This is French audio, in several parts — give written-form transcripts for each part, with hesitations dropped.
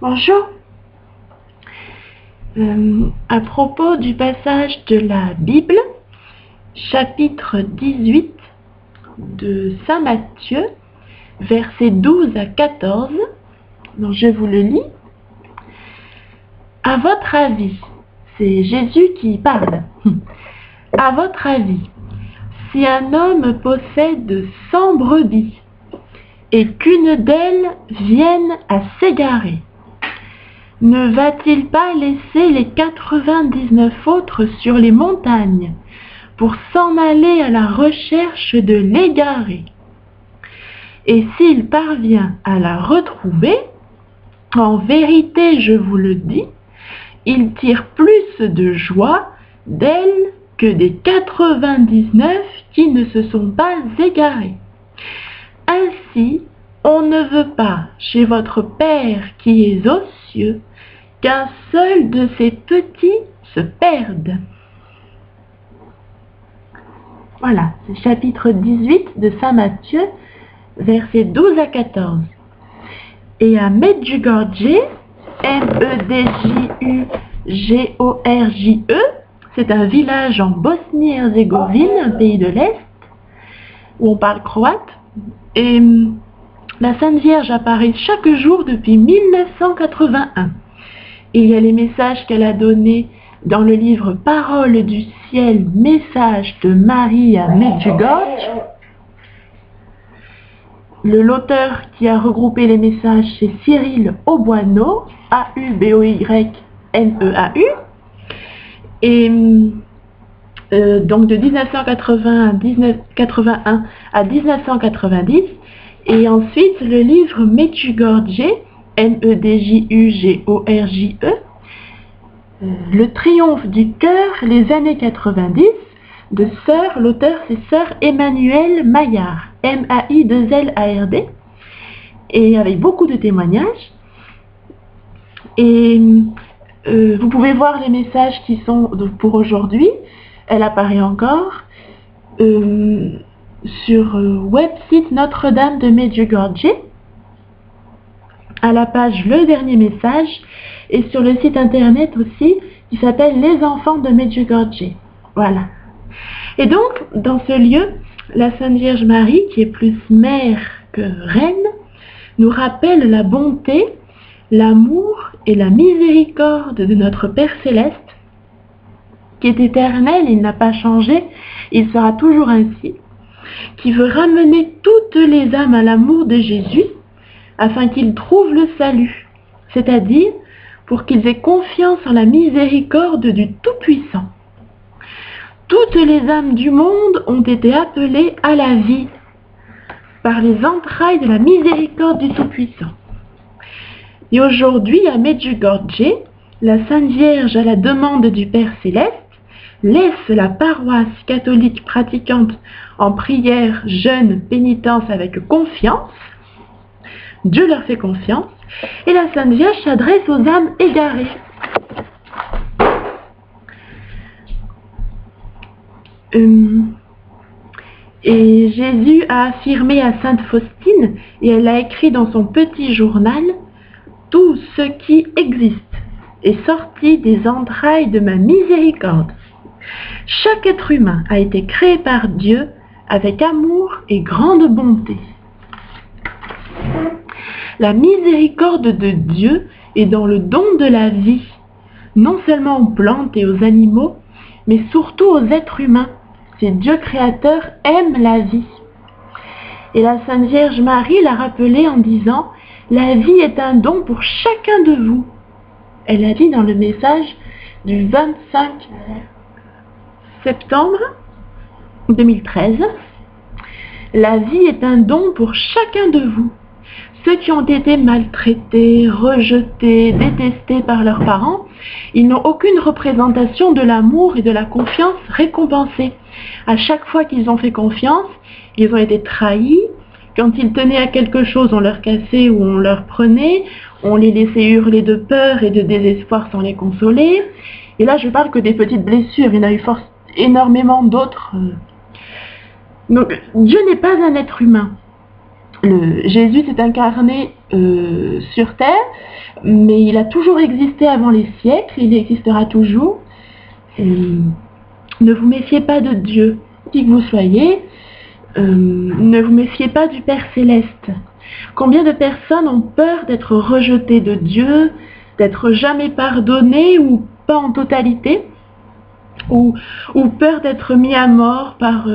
Bonjour. À propos du passage de la Bible, chapitre 18 de Saint Matthieu, versets 12 à 14, donc je vous le lis. À votre avis, c'est Jésus qui parle. À votre avis, si un homme possède 100 brebis et qu'une d'elles vienne à s'égarer, ne va-t-il pas laisser les 99 autres sur les montagnes pour s'en aller à la recherche de l'égarée? Et s'il parvient à la retrouver, en vérité, je vous le dis, il tire plus de joie d'elle que des 99 qui ne se sont pas égarés. Ainsi, on ne veut pas, chez votre Père qui est aux cieux, qu'un seul de ces petits se perde. Voilà, c'est chapitre 18 de Saint Matthieu, versets 12 à 14. Et à Medjugorje, Medjugorje, c'est un village en Bosnie-Herzégovine, un pays de l'Est, où on parle croate, et la Sainte Vierge apparaît chaque jour depuis 1981. Et il y a les messages qu'elle a donnés dans le livre Paroles du ciel, message de Marie à Medjugorje. L'auteur qui a regroupé les messages, c'est Cyril Auboineau, Auboyneau. Et donc de 1981 à 1990. Et ensuite le livre Medjugorje, Medjugorje, le triomphe du cœur, les années 90, de sœur, l'auteur c'est sœur Emmanuelle Maillard, M-A-I-2-L-A-R-D, et avec beaucoup de témoignages. Et vous pouvez voir les messages qui sont pour aujourd'hui. Elle apparaît encore sur website Notre-Dame de Medjugorje, à la page Le Dernier Message, et sur le site internet aussi qui s'appelle Les Enfants de Medjugorje. Voilà. Et donc, dans ce lieu, la Sainte Vierge Marie, qui est plus mère que reine, nous rappelle la bonté, l'amour et la miséricorde de notre Père Céleste, qui est éternel, il n'a pas changé, il sera toujours ainsi, qui veut ramener toutes les âmes à l'amour de Jésus, afin qu'ils trouvent le salut, c'est-à-dire pour qu'ils aient confiance en la miséricorde du Tout-Puissant. Toutes les âmes du monde ont été appelées à la vie par les entrailles de la miséricorde du Tout-Puissant. Et aujourd'hui, à Medjugorje, la Sainte Vierge, à la demande du Père Céleste, laisse la paroisse catholique pratiquante en prière, jeûne, pénitence avec confiance. Dieu leur fait confiance, et la Sainte Vierge s'adresse aux âmes égarées. Et Jésus a affirmé à Sainte Faustine, et elle a écrit dans son petit journal, « Tout ce qui existe est sorti des entrailles de ma miséricorde. Chaque être humain a été créé par Dieu avec amour et grande bonté. » La miséricorde de Dieu est dans le don de la vie, non seulement aux plantes et aux animaux, mais surtout aux êtres humains. C'est Dieu créateur aime la vie. Et la Sainte Vierge Marie l'a rappelé en disant « La vie est un don pour chacun de vous ». Elle a dit dans le message du 25 septembre 2013 « La vie est un don pour chacun de vous. Ceux qui ont été maltraités, rejetés, détestés par leurs parents, ils n'ont aucune représentation de l'amour et de la confiance récompensée. À chaque fois qu'ils ont fait confiance, ils ont été trahis. Quand ils tenaient à quelque chose, on leur cassait ou on leur prenait. On les laissait hurler de peur et de désespoir sans les consoler. Et là, je parle que des petites blessures. Il y en a eu énormément d'autres. Donc, Dieu n'est pas un être humain. Jésus s'est incarné sur terre, mais il a toujours existé avant les siècles, il existera toujours. Ne vous méfiez pas de Dieu, qui que vous soyez, ne vous méfiez pas du Père Céleste. Combien de personnes ont peur d'être rejetées de Dieu, d'être jamais pardonnées ou pas en totalité, ou peur d'être mis à mort par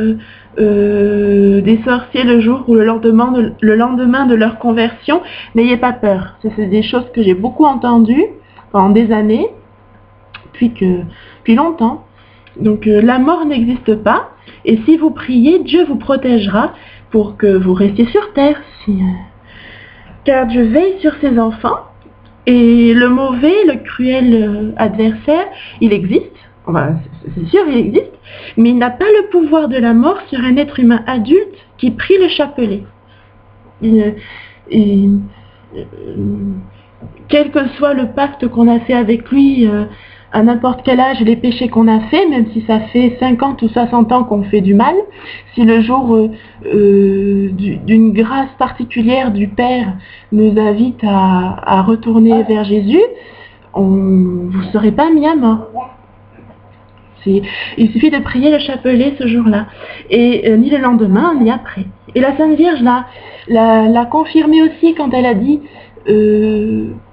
des sorciers le jour ou le lendemain de leur conversion. N'ayez pas peur. C'est des choses que j'ai beaucoup entendues pendant des années, depuis longtemps. Donc la mort n'existe pas, et si vous priez, Dieu vous protégera pour que vous restiez sur terre. Car Dieu veille sur ses enfants, et le mauvais, le cruel adversaire, il existe. C'est sûr, il existe, mais il n'a pas le pouvoir de la mort sur un être humain adulte qui prie le chapelet. Quel que soit le pacte qu'on a fait avec lui, à n'importe quel âge, les péchés qu'on a fait, même si ça fait 50 ou 60 ans qu'on fait du mal, si le jour d'une grâce particulière du Père nous invite à retourner vers Jésus, vous ne serez pas mis à mort. Il suffit de prier le chapelet ce jour-là, et ni le lendemain, ni après. Et la Sainte Vierge l'a confirmé aussi quand elle a dit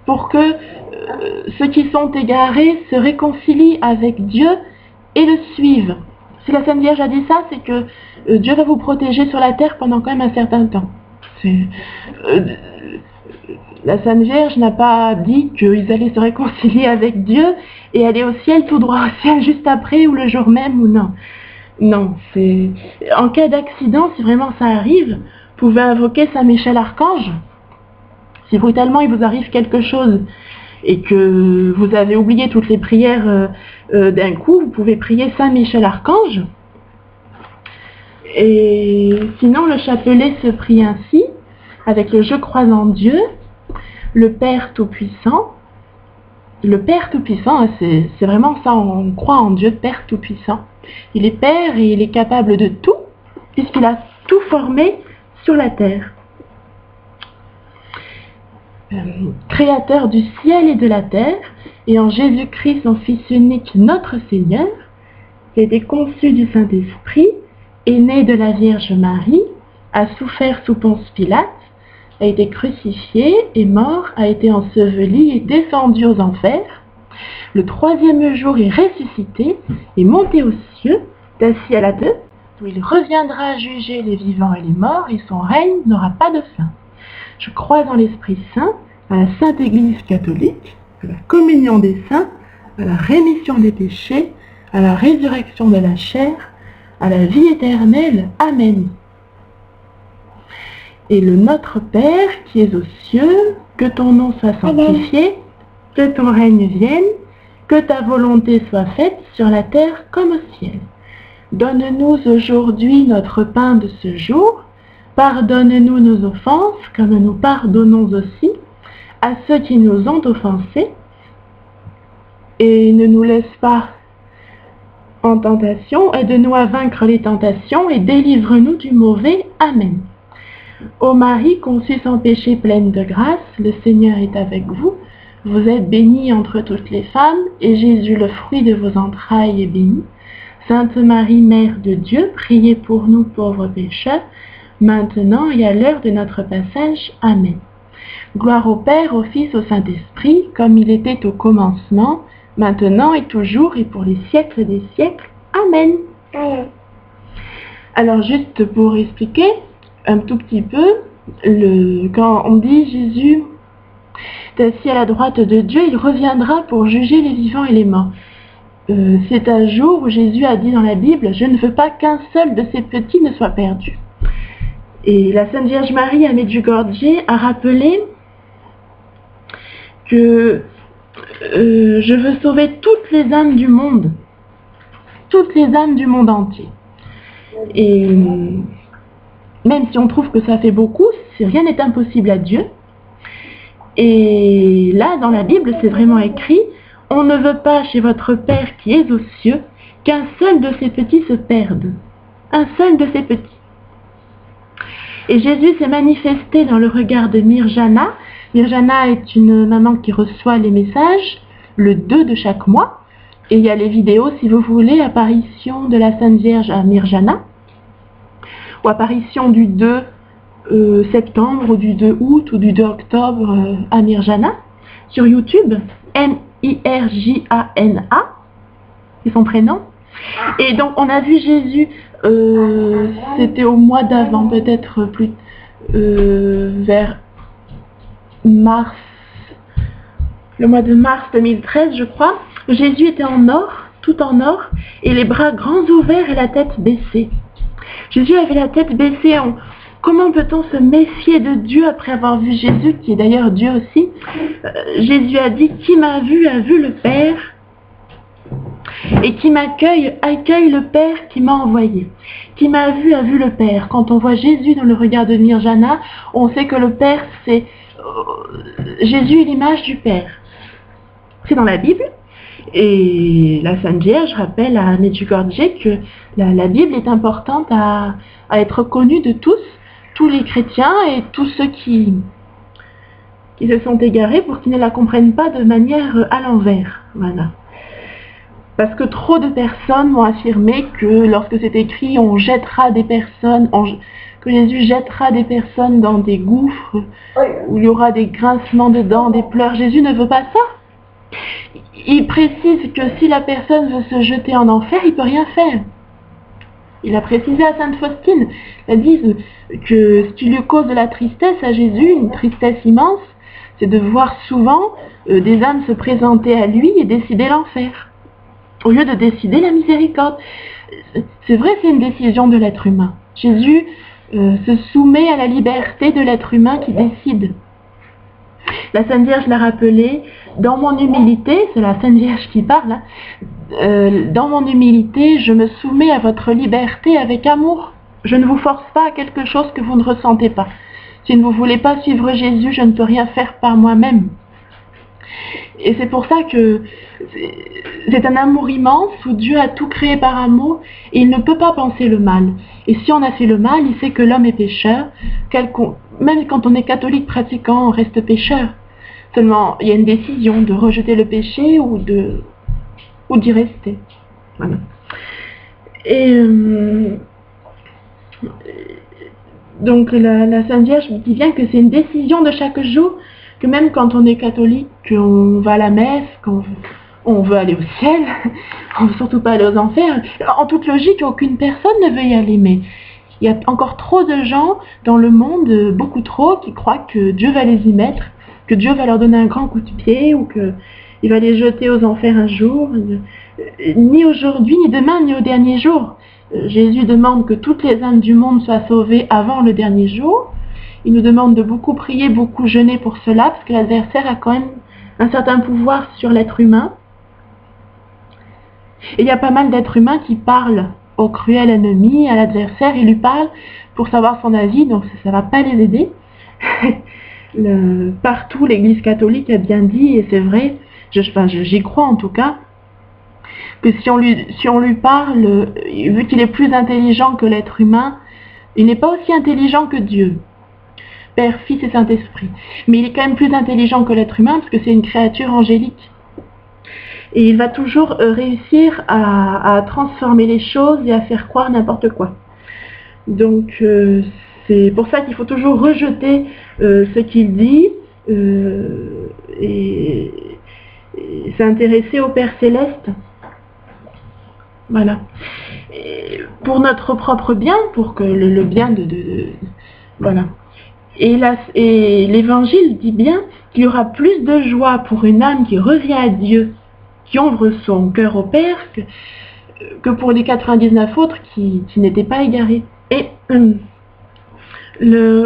pour que ceux qui sont égarés se réconcilient avec Dieu et le suivent. Si la Sainte Vierge a dit ça, c'est que Dieu va vous protéger sur la terre pendant quand même un certain temps. La Sainte Vierge n'a pas dit qu'ils allaient se réconcilier avec Dieu et aller au ciel, tout droit au ciel, juste après ou le jour même, ou non. Non, en cas d'accident, si vraiment ça arrive, vous pouvez invoquer Saint Michel Archange. Si brutalement il vous arrive quelque chose et que vous avez oublié toutes les prières d'un coup, vous pouvez prier Saint Michel Archange. Et sinon, le chapelet se prie ainsi, avec le « Je crois en Dieu », le Père Tout-Puissant. Le Père Tout-Puissant, c'est vraiment ça, on croit en Dieu, Père Tout-Puissant. Il est Père et il est capable de tout, puisqu'il a tout formé sur la terre. Créateur du ciel et de la terre, et en Jésus-Christ, son Fils unique, notre Seigneur, qui a été conçu du Saint-Esprit, est né de la Vierge Marie, a souffert sous Ponce Pilate, a été crucifié, est mort, a été enseveli et descendu aux enfers. Le troisième jour est ressuscité, est monté aux cieux, est assis à la droite, où il reviendra juger les vivants et les morts, et son règne n'aura pas de fin. Je crois en l'Esprit Saint, à la Sainte Église catholique, à la communion des saints, à la rémission des péchés, à la résurrection de la chair, à la vie éternelle. Amen. Et le Notre Père qui es aux cieux, que ton nom soit sanctifié, que ton règne vienne, que ta volonté soit faite sur la terre comme au ciel. Donne-nous aujourd'hui notre pain de ce jour. Pardonne-nous nos offenses, comme nous pardonnons aussi à ceux qui nous ont offensés. Et ne nous laisse pas en tentation, aide-nous à vaincre les tentations et délivre-nous du mauvais. Amen. Ô Marie, conçue sans péché, pleine de grâce, le Seigneur est avec vous. Vous êtes bénie entre toutes les femmes, et Jésus, le fruit de vos entrailles, est béni. Sainte Marie, Mère de Dieu, priez pour nous pauvres pécheurs, maintenant et à l'heure de notre passage. Amen. Gloire au Père, au Fils, au Saint-Esprit, comme il était au commencement, maintenant et toujours et pour les siècles des siècles. Amen. Alors juste pour expliquer un tout petit peu, quand on dit Jésus est assis à la droite de Dieu, il reviendra pour juger les vivants et les morts. C'est un jour où Jésus a dit dans la Bible, je ne veux pas qu'un seul de ces petits ne soit perdu. Et la Sainte Vierge Marie à Medjugorje a rappelé que je veux sauver toutes les âmes du monde entier. Et même si on trouve que ça fait beaucoup, rien n'est impossible à Dieu. Et là, dans la Bible, c'est vraiment écrit, on ne veut pas chez votre Père qui est aux cieux qu'un seul de ces petits se perde. Un seul de ces petits. Et Jésus s'est manifesté dans le regard de Mirjana. Mirjana est une maman qui reçoit les messages le 2 de chaque mois. Et il y a les vidéos, si vous voulez, apparition de la Sainte Vierge à Mirjana, ou apparition du 2 septembre, ou du 2 août, ou du 2 octobre à Mirjana, sur YouTube, Mirjana, c'est son prénom. Et donc on a vu Jésus, c'était au mois d'avant, peut-être plus vers mars, le mois de mars 2013 je crois. Jésus était en or, tout en or, et les bras grands ouverts et la tête baissée. Jésus avait la tête baissée. Comment peut-on se méfier de Dieu après avoir vu Jésus, qui est d'ailleurs Dieu aussi? Jésus a dit, qui m'a vu a vu le Père, et qui m'accueille, accueille le Père qui m'a envoyé. Qui m'a vu a vu le Père. Quand on voit Jésus dans le regard de Mirjana, on sait que le Père, c'est Jésus est l'image du Père. C'est dans la Bible. Et la Sainte Vierge rappelle à Medjugorje que la Bible est importante à être connue de tous les chrétiens et tous ceux qui se sont égarés pour qu'ils ne la comprennent pas de manière à l'envers. Voilà. Parce que trop de personnes vont affirmer que lorsque c'est écrit on jettera des personnes, que Jésus jettera des personnes dans des gouffres où il y aura des grincements de dents, des pleurs. Jésus ne veut pas ça. Il précise que si la personne veut se jeter en enfer, il ne peut rien faire. Il a précisé à Sainte Faustine, elle dit que ce qui lui cause de la tristesse à Jésus, une tristesse immense, c'est de voir souvent des âmes se présenter à lui et décider l'enfer, au lieu de décider la miséricorde. C'est vrai, c'est une décision de l'être humain. Jésus se soumet à la liberté de l'être humain qui décide. La Sainte Vierge l'a rappelé, dans mon humilité, c'est la Sainte Vierge qui parle, dans mon humilité, je me soumets à votre liberté avec amour. Je ne vous force pas à quelque chose que vous ne ressentez pas. Si vous ne voulez pas suivre Jésus, je ne peux rien faire par moi-même. Et c'est pour ça que c'est un amour immense où Dieu a tout créé par amour et il ne peut pas penser le mal. Et si on a fait le mal, il sait que l'homme est pécheur. Même quand on est catholique pratiquant, on reste pécheur. Seulement, il y a une décision de rejeter le péché ou d'y rester. Voilà. Et donc la Sainte Vierge dit bien que c'est une décision de chaque jour, que même quand on est catholique, qu'on va à la messe, qu'on veut aller au ciel, on ne veut surtout pas aller aux enfers. En toute logique, aucune personne ne veut y aller, mais il y a encore trop de gens dans le monde, beaucoup trop, qui croient que Dieu va les y mettre, que Dieu va leur donner un grand coup de pied, ou qu'il va les jeter aux enfers un jour, ni aujourd'hui, ni demain, ni au dernier jour. Jésus demande que toutes les âmes du monde soient sauvées avant le dernier jour. Il nous demande de beaucoup prier, beaucoup jeûner pour cela, parce que l'adversaire a quand même un certain pouvoir sur l'être humain. Et il y a pas mal d'êtres humains qui parlent au cruel ennemi, à l'adversaire, ils lui parlent pour savoir son avis, donc ça ne va pas les aider. Partout, l'Église catholique a bien dit, et c'est vrai, j'y crois en tout cas, que si on lui parle, vu qu'il est plus intelligent que l'être humain, il n'est pas aussi intelligent que Dieu, Père, Fils et Saint-Esprit. Mais il est quand même plus intelligent que l'être humain, parce que c'est une créature angélique. Et il va toujours réussir à transformer les choses et à faire croire n'importe quoi. Donc c'est pour ça qu'il faut toujours rejeter ce qu'il dit et s'intéresser au Père Céleste. Voilà. Et pour notre propre bien, pour que le bien voilà. Et l'Évangile dit bien qu'il y aura plus de joie pour une âme qui revient à Dieu, qui ouvre son cœur au Père, que pour les 99 autres qui n'étaient pas égarés. Et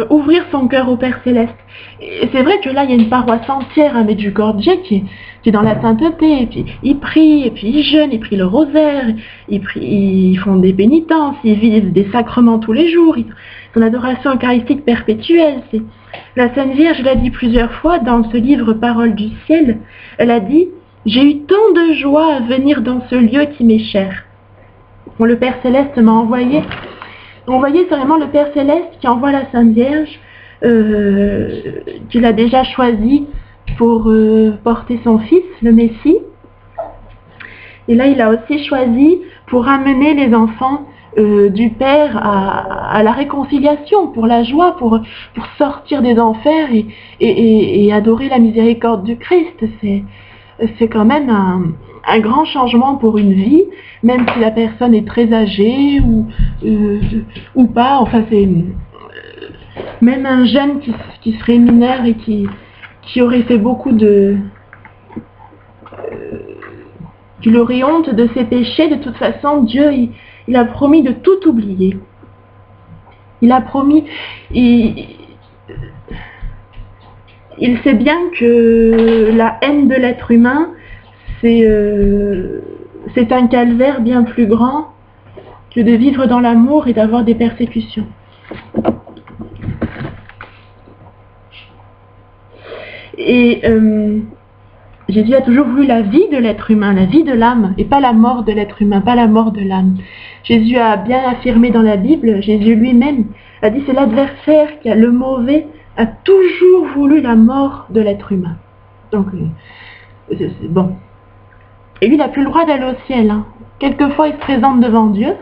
ouvrir son cœur au Père Céleste. Et c'est vrai que là, il y a une paroisse entière à Medjugorje qui est dans la sainteté, et puis ils prient, et puis ils jeûnent, ils prient le rosaire, ils font des pénitences, ils vivent des sacrements tous les jours, ils sont en adoration eucharistique perpétuelle. La Sainte Vierge l'a dit plusieurs fois dans ce livre Paroles du ciel, elle a dit « J'ai eu tant de joie à venir dans ce lieu qui m'est cher. » Le Père Céleste m'a envoyé Donc, vous voyez, c'est vraiment le Père Céleste qui envoie la Sainte Vierge, qu'il a déjà choisi pour porter son Fils, le Messie. Et là, il a aussi choisi pour amener les enfants du Père à la réconciliation, pour la joie, pour sortir des enfers et adorer la miséricorde du Christ. C'est quand même un grand changement pour une vie, même si la personne est très âgée ou pas. Enfin, c'est même un jeune qui serait mineur et qui aurait fait beaucoup qu'il aurait honte de ses péchés. De toute façon, Dieu, il a promis de tout oublier. Il a promis, il sait bien que la haine de l'être humain, c'est un calvaire bien plus grand que de vivre dans l'amour et d'avoir des persécutions. Et Jésus a toujours voulu la vie de l'être humain, la vie de l'âme, et pas la mort de l'être humain, pas la mort de l'âme. Jésus a bien affirmé dans la Bible, Jésus lui-même a dit, c'est l'adversaire qui a le mauvais, a toujours voulu la mort de l'être humain. Donc, c'est bon. Et lui, il n'a plus le droit d'aller au ciel. Hein. Quelquefois, il se présente devant Dieu.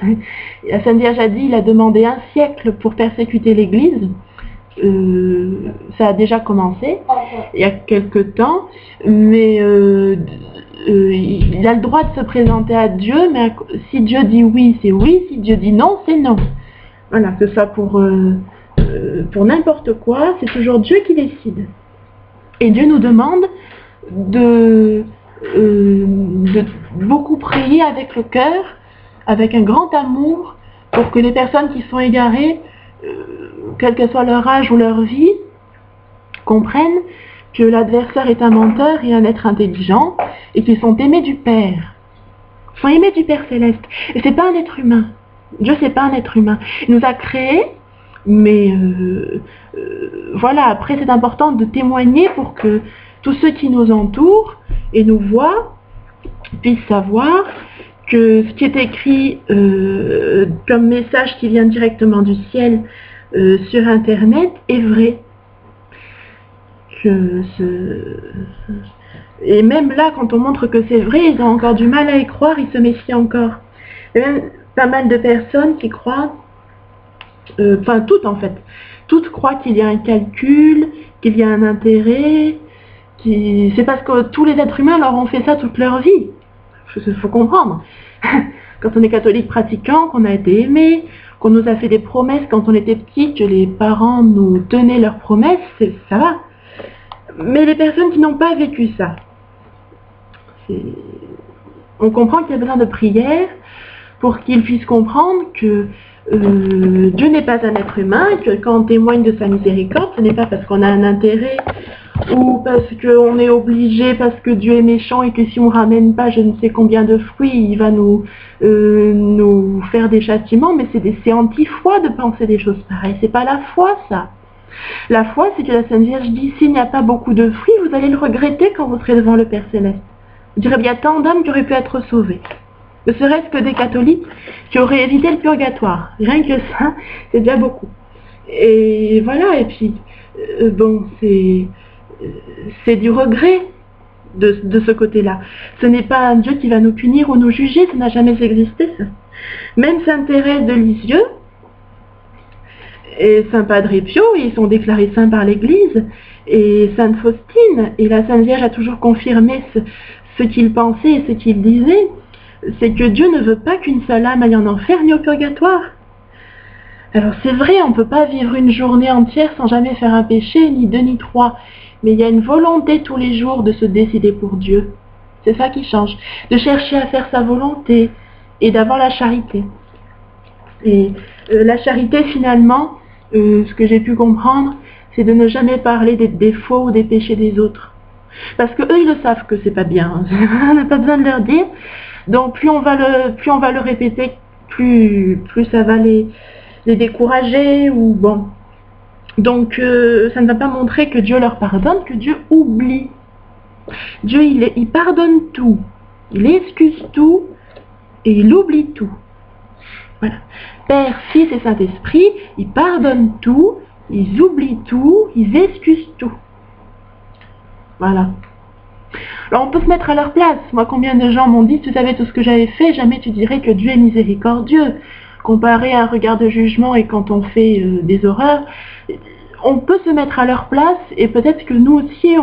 La Sainte Vierge a dit, il a demandé 1 siècle pour persécuter l'Église. Ça a déjà commencé il y a quelque temps, mais il a le droit de se présenter à Dieu, mais si Dieu dit oui, c'est oui, si Dieu dit non, c'est non. Voilà, que ça pour n'importe quoi, c'est toujours Dieu qui décide. Et Dieu nous demande de beaucoup prier avec le cœur, avec un grand amour, pour que les personnes qui sont égarées, quel que soit leur âge ou leur vie, comprennent que l'adversaire est un menteur et un être intelligent, et qu'ils sont aimés du Père. Ils sont aimés du Père Céleste. Et c'est pas un être humain. Dieu, c'est pas un être humain. Il nous a créés, mais voilà, après c'est important de témoigner pour que tous ceux qui nous entourent et nous voient puissent savoir que ce qui est écrit comme message qui vient directement du ciel sur Internet est vrai. Et même là, quand on montre que c'est vrai, ils ont encore du mal à y croire, ils se méfient encore. Il y a même pas mal de personnes qui croient, enfin toutes en fait, toutes croient qu'il y a un calcul, qu'il y a un intérêt, c'est parce que tous les êtres humains leur ont fait ça toute leur vie. Il faut comprendre. Quand on est catholique pratiquant, qu'on a été aimé, qu'on nous a fait des promesses quand on était petit, que les parents nous tenaient leurs promesses, ça va. Mais les personnes qui n'ont pas vécu ça, on comprend qu'il y a besoin de prière pour qu'ils puissent comprendre que Dieu n'est pas un être humain, et que quand on témoigne de sa miséricorde, ce n'est pas parce qu'on a un intérêt ou parce qu'on est obligé, parce que Dieu est méchant et que si on ne ramène pas je ne sais combien de fruits, il va nous faire des châtiments, mais c'est anti-foi de penser des choses pareilles. C'est pas la foi, ça. La foi, c'est que la Sainte Vierge dit, s'il n'y a pas beaucoup de fruits, vous allez le regretter quand vous serez devant le Père Céleste. Vous direz, il y a tant d'âmes qui auraient pu être sauvées. Ne serait-ce que des catholiques qui auraient évité le purgatoire. Rien que ça, c'est déjà beaucoup. Et voilà, et puis, bon, c'est du regret de ce côté-là. Ce n'est pas un Dieu qui va nous punir ou nous juger, ça n'a jamais existé, ça. Même Sainte Thérèse de Lisieux et Saint Padre Pio, ils sont déclarés saints par l'Église, et Sainte Faustine, et la Sainte Vierge a toujours confirmé ce qu'ils pensaient et ce qu'ils disaient, c'est que Dieu ne veut pas qu'une seule âme aille en enfer ni au purgatoire. Alors c'est vrai, on ne peut pas vivre une journée entière sans jamais faire un péché, ni 2 ni 3, mais il y a une volonté tous les jours de se décider pour Dieu. C'est ça qui change, de chercher à faire sa volonté et d'avoir la charité. Et la charité finalement, ce que j'ai pu comprendre, c'est de ne jamais parler des défauts ou des péchés des autres. Parce que eux, ils le savent que c'est pas bien. On n'a pas besoin de leur dire. Donc plus on va le répéter, plus ça va les décourager ou bon. Donc ça ne va pas montrer que Dieu leur pardonne, que Dieu oublie. Dieu, il pardonne tout, il excuse tout et il oublie tout. Voilà. Père, Fils et Saint-Esprit, ils pardonnent tout, ils oublient tout, ils excusent tout. Voilà. Alors on peut se mettre à leur place. Moi, combien de gens m'ont dit, si tu savais tout ce que j'avais fait, jamais tu dirais que Dieu est miséricordieux. Comparé à un regard de jugement et quand on fait des horreurs, on peut se mettre à leur place et peut-être que nous aussi,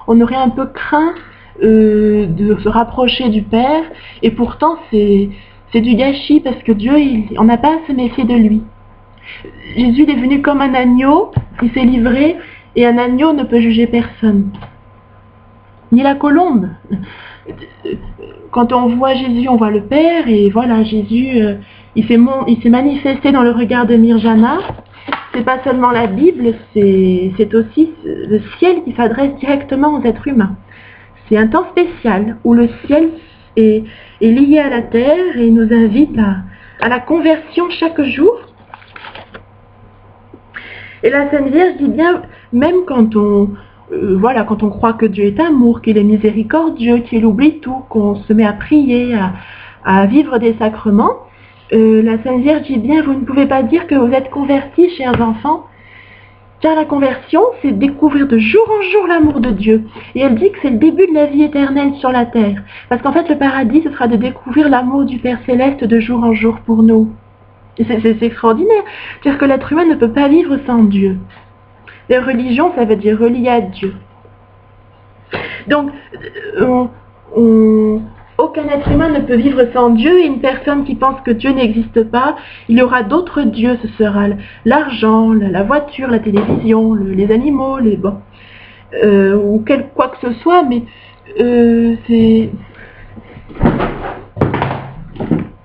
on aurait un peu craint de se rapprocher du Père. Et pourtant, c'est du gâchis parce que Dieu, on n'a pas à se méfier de lui. Jésus est venu comme un agneau, il s'est livré et un agneau ne peut juger personne. Ni la colombe. Quand on voit Jésus, on voit le Père, et voilà, Jésus, il s'est manifesté dans le regard de Mirjana. C'est pas seulement la Bible, c'est aussi le ciel qui s'adresse directement aux êtres humains. C'est un temps spécial où le ciel est lié à la terre et nous invite à la conversion chaque jour. Et la Sainte Vierge dit bien, même quand on croit que Dieu est amour, qu'il est miséricordieux, qu'il oublie tout, qu'on se met à prier, à vivre des sacrements, la Sainte Vierge dit bien, vous ne pouvez pas dire que vous êtes convertis, chers enfants, car la conversion, c'est découvrir de jour en jour l'amour de Dieu. Et elle dit que c'est le début de la vie éternelle sur la terre. Parce qu'en fait, le paradis, ce sera de découvrir l'amour du Père Céleste de jour en jour pour nous. Et c'est extraordinaire. C'est-à-dire que l'être humain ne peut pas vivre sans Dieu. La religion, ça veut dire relié à Dieu. Donc, aucun être humain ne peut vivre sans Dieu, et une personne qui pense que Dieu n'existe pas, il y aura d'autres dieux, ce sera l'argent, la voiture, la télévision, les animaux, ou quoi que ce soit, mais c'est...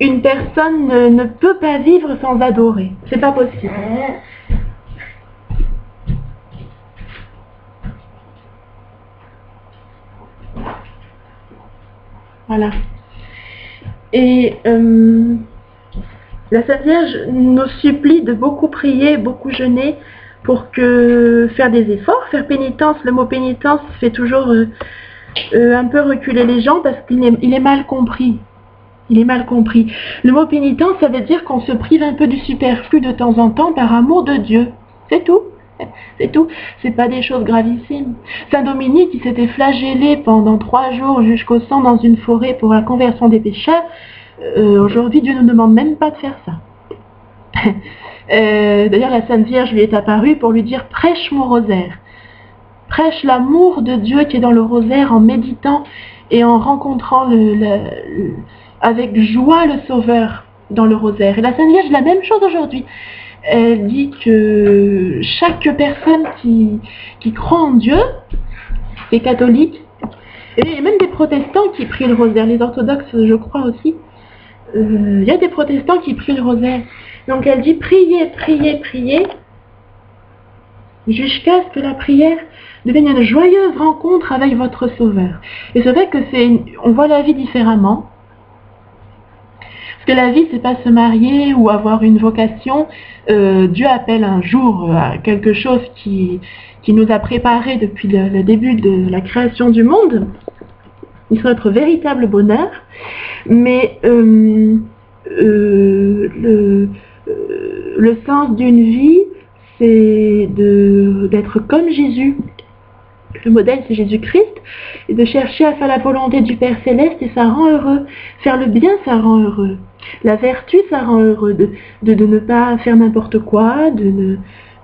Une personne ne peut pas vivre sans adorer, c'est pas possible. Voilà. Et la Sainte Vierge nous supplie de beaucoup prier, beaucoup jeûner pour faire des efforts, faire pénitence. Le mot pénitence fait toujours un peu reculer les gens parce qu'il est mal compris. Il est mal compris. Le mot pénitence, ça veut dire qu'on se prive un peu du superflu de temps en temps par amour de Dieu. C'est tout. C'est tout. C'est pas des choses gravissimes. Saint Dominique, qui s'était flagellé pendant 3 jours jusqu'au sang dans une forêt pour la conversion des pécheurs, aujourd'hui, Dieu ne nous demande même pas de faire ça. D'ailleurs, la Sainte Vierge lui est apparue pour lui dire « Prêche mon rosaire. Prêche l'amour de Dieu qui est dans le rosaire en méditant et en rencontrant avec joie le Sauveur dans le rosaire. » Et la Sainte Vierge, la même chose aujourd'hui. Elle dit que chaque personne qui croit en Dieu, les catholiques, et même des protestants qui prient le rosaire, les orthodoxes je crois aussi, il y a des protestants qui prient le rosaire. Donc elle dit priez, priez, priez, jusqu'à ce que la prière devienne une joyeuse rencontre avec votre Sauveur. Et c'est vrai que on voit la vie différemment. Parce que la vie, c'est pas se marier ou avoir une vocation. Dieu appelle un jour à quelque chose qui nous a préparé depuis le début de la création du monde. Il sera notre véritable bonheur. Mais le sens d'une vie, c'est d'être comme Jésus. Le modèle, c'est Jésus-Christ, et de chercher à faire la volonté du Père Céleste, et ça rend heureux. Faire le bien, ça rend heureux. La vertu, ça rend heureux. De ne pas faire n'importe quoi, de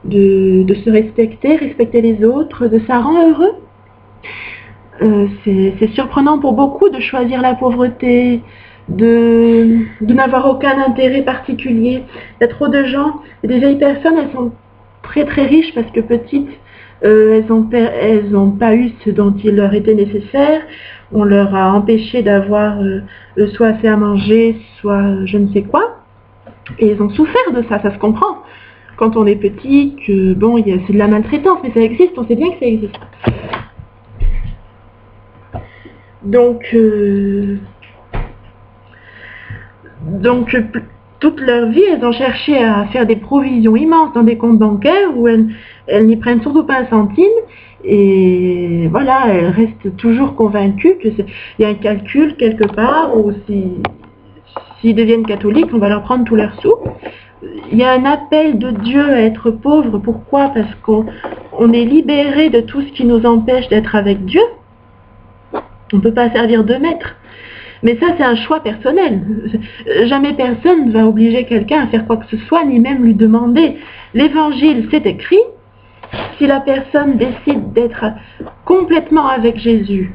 se respecter les autres, ça rend heureux. C'est surprenant pour beaucoup de choisir la pauvreté, de n'avoir aucun intérêt particulier. Il y a trop de gens, des vieilles personnes, elles sont très très riches parce que petites, elles n'ont pas eu ce dont il leur était nécessaire. On leur a empêché d'avoir soit assez à manger, soit je ne sais quoi. Et ils ont souffert de ça, ça se comprend. Quand on est petit, c'est de la maltraitance, mais ça existe, on sait bien que ça existe. Donc toute leur vie, elles ont cherché à faire des provisions immenses dans des comptes bancaires où elles n'y prennent surtout pas un centime. Et voilà, elles restent toujours convaincues qu'il y a un calcul quelque part, ou s'ils deviennent catholiques, on va leur prendre tous leurs sous. Il y a un appel de Dieu à être pauvre. Pourquoi? Parce qu'on est libéré de tout ce qui nous empêche d'être avec Dieu. On ne peut pas servir de maître. Mais ça, c'est un choix personnel. Jamais personne ne va obliger quelqu'un à faire quoi que ce soit, ni même lui demander. L'Évangile, c'est écrit. Si la personne décide d'être complètement avec Jésus,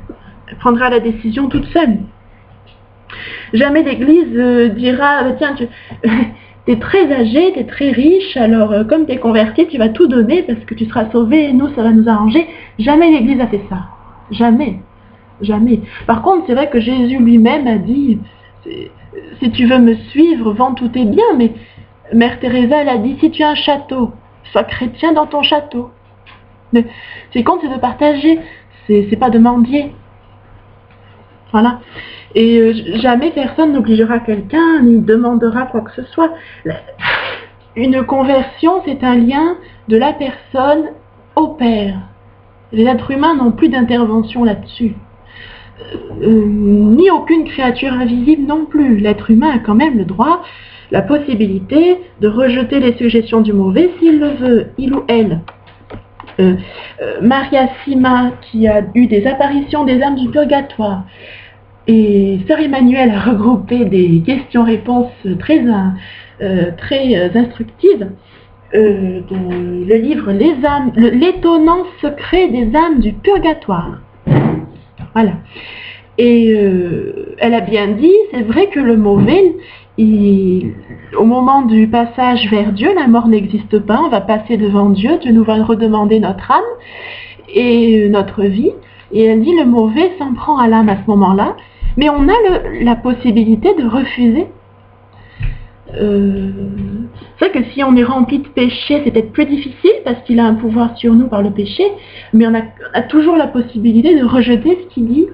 elle prendra la décision toute seule. Jamais l'Église dira, tiens, tu es très âgé, tu es très riche, alors comme tu es converti, tu vas tout donner parce que tu seras sauvé et nous, ça va nous arranger. Jamais l'Église a fait ça. Jamais. Jamais. Par contre, c'est vrai que Jésus lui-même a dit, si tu veux me suivre, vends tous tes biens. Mais Mère Teresa, elle a dit, si tu as un château, sois chrétien dans ton château. Mais ce qui compte, c'est de partager, c'est pas de mendier. Voilà. Et jamais personne n'obligera quelqu'un, ni demandera quoi que ce soit. Une conversion, c'est un lien de la personne au Père. Les êtres humains n'ont plus d'intervention là-dessus. Ni aucune créature invisible non plus. L'être humain a quand même le droit, la possibilité de rejeter les suggestions du mauvais s'il le veut, il ou elle. Maria Sima, qui a eu des apparitions des âmes du purgatoire, et Sœur Emmanuelle a regroupé des questions-réponses très instructives dans le livre L'étonnant secret des âmes du purgatoire. Voilà. Et elle a bien dit, c'est vrai que le mauvais, au moment du passage vers Dieu, la mort n'existe pas, on va passer devant Dieu, Dieu nous va redemander notre âme et notre vie. Et elle dit, le mauvais s'en prend à l'âme à ce moment-là, mais on a la possibilité de refuser. C'est vrai que si on est rempli de péché, c'est peut-être plus difficile parce qu'il a un pouvoir sur nous par le péché, mais on a toujours la possibilité de rejeter ce qu'il dit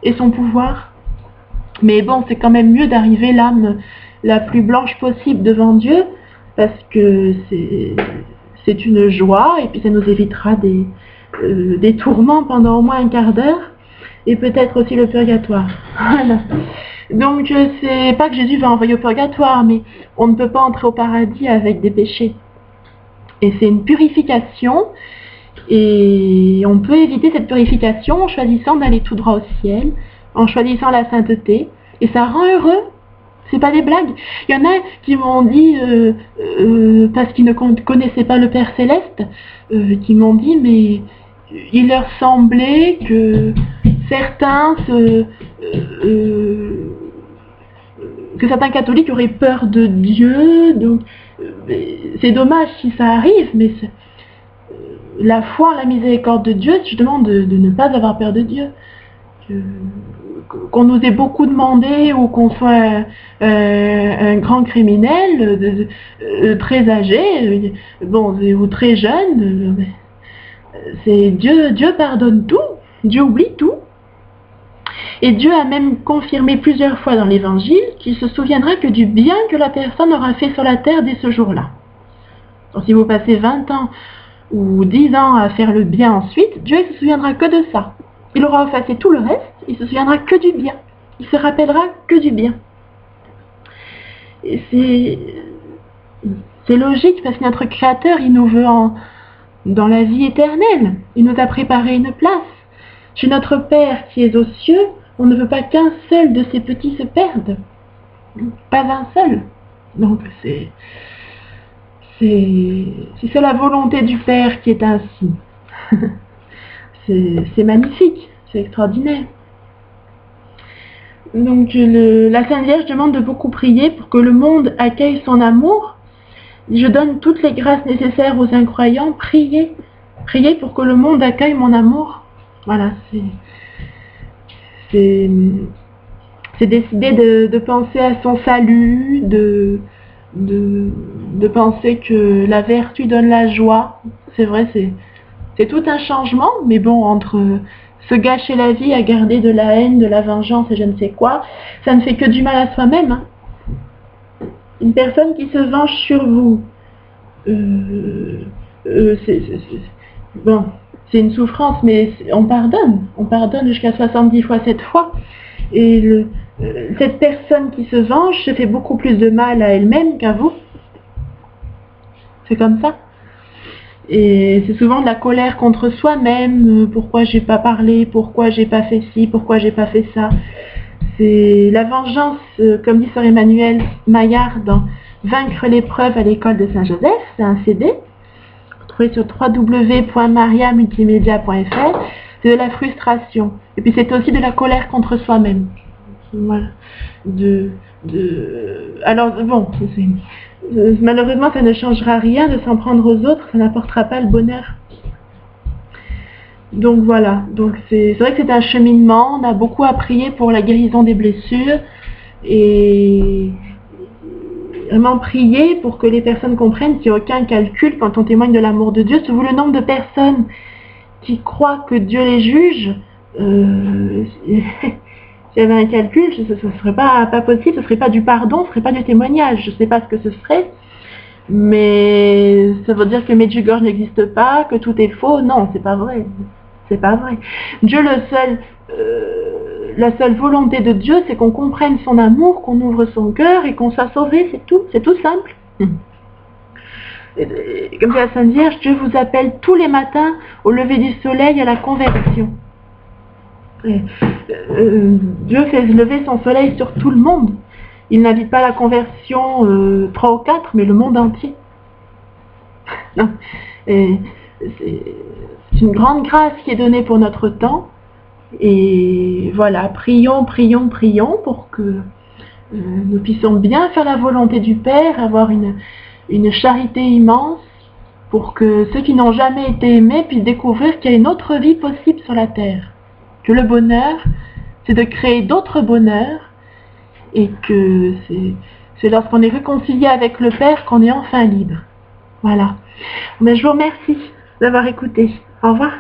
et son pouvoir. Mais bon, c'est quand même mieux d'arriver l'âme la plus blanche possible devant Dieu parce que c'est une joie et puis ça nous évitera des tourments pendant au moins un quart d'heure et peut-être aussi le purgatoire. Voilà. Donc c'est pas que Jésus va envoyer au purgatoire, mais on ne peut pas entrer au paradis avec des péchés. Et c'est une purification, et on peut éviter cette purification en choisissant d'aller tout droit au ciel, en choisissant la sainteté, et ça rend heureux. C'est pas des blagues. Il y en a qui m'ont dit, parce qu'ils ne connaissaient pas le Père Céleste, qui m'ont dit, mais il leur semblait que certains que certains catholiques auraient peur de Dieu, donc c'est dommage si ça arrive, mais la foi en la miséricorde de Dieu, c'est justement de ne pas avoir peur de Dieu. Qu'on nous ait beaucoup demandé ou qu'on soit un grand criminel, très âgé, bon, ou très jeune, c'est Dieu pardonne tout, Dieu oublie tout. Et Dieu a même confirmé plusieurs fois dans l'Évangile qu'il se souviendra que du bien que la personne aura fait sur la terre dès ce jour-là. Donc si vous passez 20 ans ou 10 ans à faire le bien ensuite, Dieu ne se souviendra que de ça. Il aura effacé tout le reste, il se souviendra que du bien. Il se rappellera que du bien. Et c'est logique parce que notre Créateur, il nous veut dans la vie éternelle. Il nous a préparé une place. Chez notre Père qui est aux cieux, on ne veut pas qu'un seul de ses petits se perde. Pas un seul. Donc c'est la volonté du Père qui est ainsi. C'est magnifique, c'est extraordinaire. Donc la Sainte Vierge demande de beaucoup prier pour que le monde accueille son amour. Je donne toutes les grâces nécessaires aux incroyants. Priez pour que le monde accueille mon amour. Voilà, c'est décider de penser à son salut, de penser que la vertu donne la joie. C'est vrai, c'est tout un changement, mais bon, entre se gâcher la vie à garder de la haine, de la vengeance et je ne sais quoi, ça ne fait que du mal à soi-même. Hein. Une personne qui se venge sur vous, bon, c'est une souffrance, mais on pardonne jusqu'à 70 fois 7 fois. Et cette personne qui se venge se fait beaucoup plus de mal à elle-même qu'à vous. C'est comme ça. Et c'est souvent de la colère contre soi-même. Pourquoi j'ai pas parlé, pourquoi j'ai pas fait ci, pourquoi j'ai pas fait ça. C'est la vengeance, comme dit Sœur Emmanuelle Maillard dans Vaincre l'épreuve à l'école de Saint-Joseph. C'est un CD. Vous trouvez sur www.mariamultimedia.fr. C'est de la frustration. Et puis c'est aussi de la colère contre soi-même. Voilà. Alors bon, malheureusement ça ne changera rien de s'en prendre aux autres, ça n'apportera pas le bonheur. Donc voilà, donc c'est vrai que c'est un cheminement, on a beaucoup à prier pour la guérison des blessures et vraiment prier pour que les personnes comprennent qu'il n'y a aucun calcul quand on témoigne de l'amour de Dieu. Si vous le nombre de personnes qui croient que Dieu les juge, s'il y avait un calcul, ce ne serait pas possible, ce ne serait pas du pardon, ce ne serait pas du témoignage, je ne sais pas ce que ce serait, mais ça veut dire que Medjugorje n'existe pas, que tout est faux. Non, c'est pas vrai. C'est pas vrai. Dieu la seule volonté de Dieu, c'est qu'on comprenne son amour, qu'on ouvre son cœur et qu'on soit sauvé, c'est tout simple. Et comme dit la Sainte Vierge, Dieu vous appelle tous les matins au lever du soleil à la conversion. Dieu fait lever son soleil sur tout le monde. Il n'invite pas la conversion 3 ou 4, mais le monde entier. C'est une grande grâce qui est donnée pour notre temps. Et voilà, prions pour que nous puissions bien faire la volonté du Père, avoir une charité immense, pour que ceux qui n'ont jamais été aimés puissent découvrir qu'il y a une autre vie possible sur la terre. Que le bonheur, c'est de créer d'autres bonheurs, et que c'est lorsqu'on est réconcilié avec le Père qu'on est enfin libre. Voilà. Mais je vous remercie d'avoir écouté. Au revoir.